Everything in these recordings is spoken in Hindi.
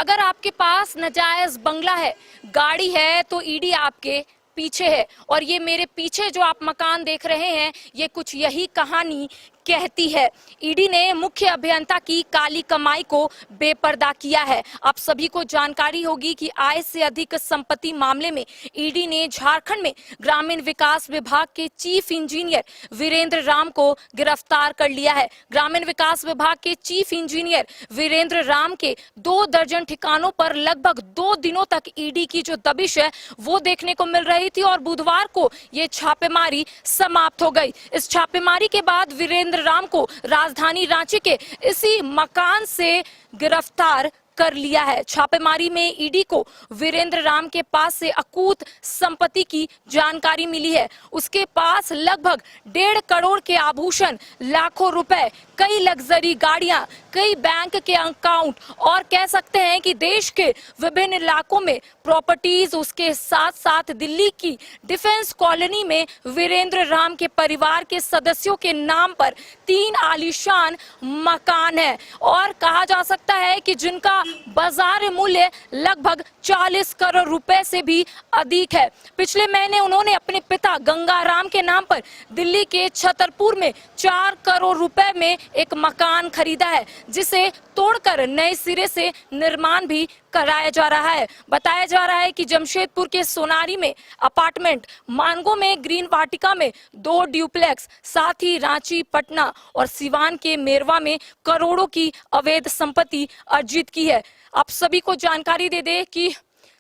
अगर आपके पास नाजायज बंगला है, गाड़ी है, तो ईडी आपके पीछे है। और ये मेरे पीछे जो आप मकान देख रहे हैं, ये कुछ यही कहानी कहती है। ईडी ने मुख्य अभियंता की काली कमाई को बेपर्दा किया है। आप सभी को जानकारी होगी कि आय से अधिक संपत्ति मामले में ईडी ने झारखंड में ग्रामीण विकास विभाग के चीफ इंजीनियर वीरेंद्र राम को गिरफ्तार कर लिया है। ग्रामीण विकास विभाग के चीफ इंजीनियर वीरेंद्र राम के 2 दर्जन ठिकानों पर लगभग 2 दिनों तक ईडी की जो दबिश है वो देखने को मिल रही थी और बुधवार को ये छापेमारी समाप्त हो गई। इस छापेमारी के बाद वीरेंद्र राम को राजधानी रांची के इसी मकान से गिरफ्तार कर लिया है। छापेमारी में ईडी को वीरेंद्र राम के पास से अकूत संपत्ति की जानकारी मिली है। उसके पास लगभग 1.5 करोड़ के आभूषण, लाखों रुपए, कई लग्जरी गाड़ियां, कई बैंक के अकाउंट और कह सकते हैं कि देश के विभिन्न इलाकों में प्रॉपर्टीज, उसके साथ साथ दिल्ली की डिफेंस कॉलोनी में वीरेंद्र राम के परिवार के सदस्यों के नाम पर 3 आलीशान मकान है और कहा जा सकता है कि जिनका बाजार मूल्य लगभग 40 करोड़ रुपए से भी अधिक है। पिछले महीने उन्होंने अपने पिता गंगाराम के नाम पर दिल्ली के छतरपुर में 4 करोड़ रुपए में एक मकान खरीदा है, जिसे तोड़कर नए सिरे से निर्माण भी कराया जा रहा है। बताया जा रहा है कि जमशेदपुर के सोनारी में अपार्टमेंट, मानगो में ग्रीन वाटिका में 2 ड्यूप्लेक्स, साथ ही रांची, पटना और सिवान के मेरवा में करोड़ों की अवैध संपत्ति अर्जित की है। आप सभी को जानकारी दे दे कि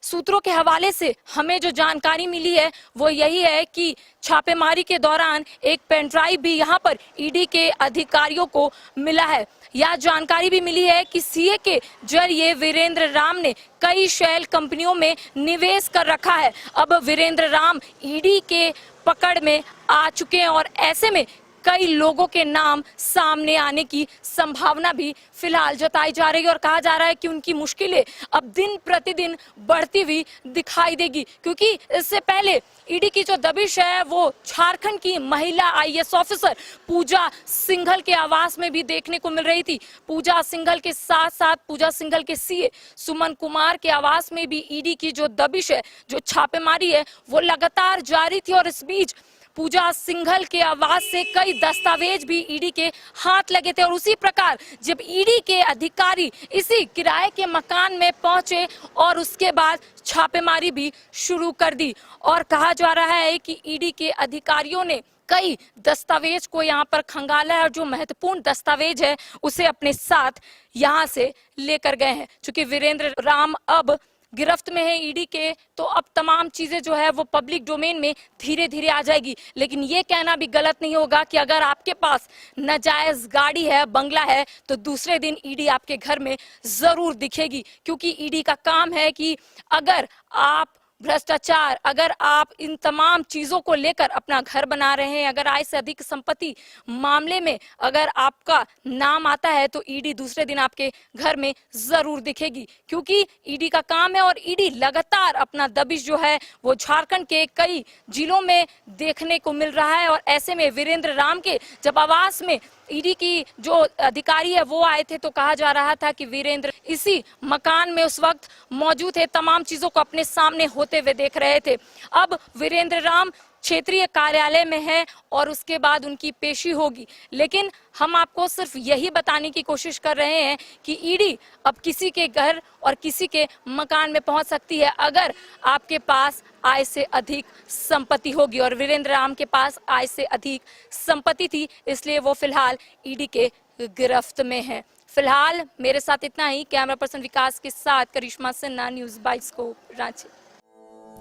सूत्रों के हवाले से हमें जो जानकारी मिली है वो यही है कि छापेमारी के दौरान एक पेन ड्राइव भी यहां पर ईडी के अधिकारियों को मिला है। यह जानकारी भी मिली है कि सीए के जरिए वीरेंद्र राम ने कई शेल कंपनियों में निवेश कर रखा है। अब वीरेंद्र राम ईडी के पकड़ में आ चुके हैं और ऐसे में कई लोगों के नाम सामने आने की संभावना भी फिलहाल जताई जा रही है और कहा जा रहा है कि उनकी मुश्किलें अब दिन प्रतिदिन बढ़ती हुई दिखाई देगी, क्योंकि इससे पहले ईडी की जो दबिश है वो झारखंड की महिला आईएएस ऑफिसर पूजा सिंघल के आवास में भी देखने को मिल रही थी। पूजा सिंघल के साथ साथ पूजा सिंघल के सीए सुमन कुमार के आवास में भी ईडी की जो दबिश है, जो छापेमारी है, वो लगातार जारी थी और इस बीच पूजा सिंघल के आवास से कई दस्तावेज भी ईडी के हाथ लगे थे और उसी प्रकार जब ईडी के अधिकारी इसी किराए के मकान में पहुंचे और उसके बाद छापेमारी भी शुरू कर दी और कहा जा रहा है कि ईडी के अधिकारियों ने कई दस्तावेज को यहां पर खंगाला है और जो महत्वपूर्ण दस्तावेज है उसे अपने साथ यहां से लेकर गए हैं। चूंकि वीरेंद्र राम अब गिरफ्त में है ईडी के, तो अब तमाम चीजें जो है वो पब्लिक डोमेन में धीरे धीरे आ जाएगी। लेकिन ये कहना भी गलत नहीं होगा कि अगर आपके पास नाजायज गाड़ी है, बंगला है, तो दूसरे दिन ईडी आपके घर में जरूर दिखेगी, क्योंकि ईडी का काम है कि अगर आप भ्रष्टाचार, अगर आप इन तमाम चीजों को लेकर अपना घर बना रहे हैं, अगर आय से अधिक संपत्ति मामले में अगर आपका नाम आता है, तो ईडी दूसरे दिन आपके घर में जरूर दिखेगी, क्योंकि ईडी का काम है। और ईडी लगातार अपना दबिश जो है वो झारखंड के कई जिलों में देखने को मिल रहा है और ऐसे में वीरेंद्र राम के जब आवास में ईडी की जो अधिकारी है वो आए थे, तो कहा जा रहा था कि वीरेंद्र इसी मकान में उस वक्त मौजूद थे, तमाम चीजों को अपने सामने होते हुए देख रहे थे। अब वीरेंद्र राम क्षेत्रीय कार्यालय में है और उसके बाद उनकी पेशी होगी, लेकिन हम आपको सिर्फ यही बताने की कोशिश कर रहे हैं कि ईडी अब किसी के घर और किसी के मकान में पहुंच सकती है अगर आपके पास आय से अधिक संपत्ति होगी, और वीरेंद्र राम के पास आय से अधिक संपत्ति थी, इसलिए वो फिलहाल ईडी के गिरफ्त में है। फिलहाल मेरे साथ इतना ही। कैमरा पर्सन विकास के साथ करिश्मा सिन्हा, न्यूज़ बाइस्कोप, रांची।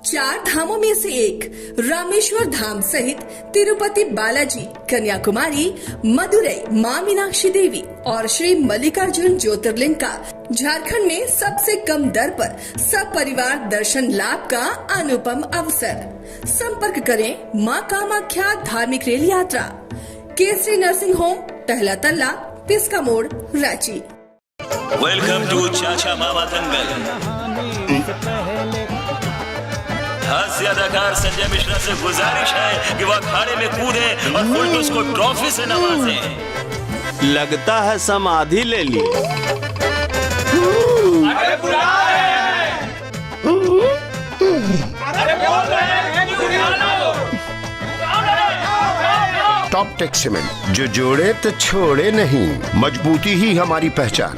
4 धामों में से एक रामेश्वर धाम सहित तिरुपति बालाजी, कन्याकुमारी, मदुरई, माँ मीनाक्षी देवी और श्री मल्लिकार्जुन ज्योतिर्लिंग का झारखंड में सबसे कम दर पर सब परिवार दर्शन लाभ का अनुपम अवसर। संपर्क करें माँ कामाख्या धार्मिक रेल यात्रा, केसरी नर्सिंग होम, टहला तल्ला, पिस्का मोड़, रांची। वेलकम टू चाचा मामा दंगल। हास्य अदाकार संजय मिश्रा से गुजारिश है कि वह अखाड़े में कूदे और फुलटूस को ट्रॉफी से नवाजे। लगता है समाधि ले ली। अरे टॉप टेक सीमेंट, जो जोड़े तो छोड़े नहीं, मजबूती ही हमारी पहचान।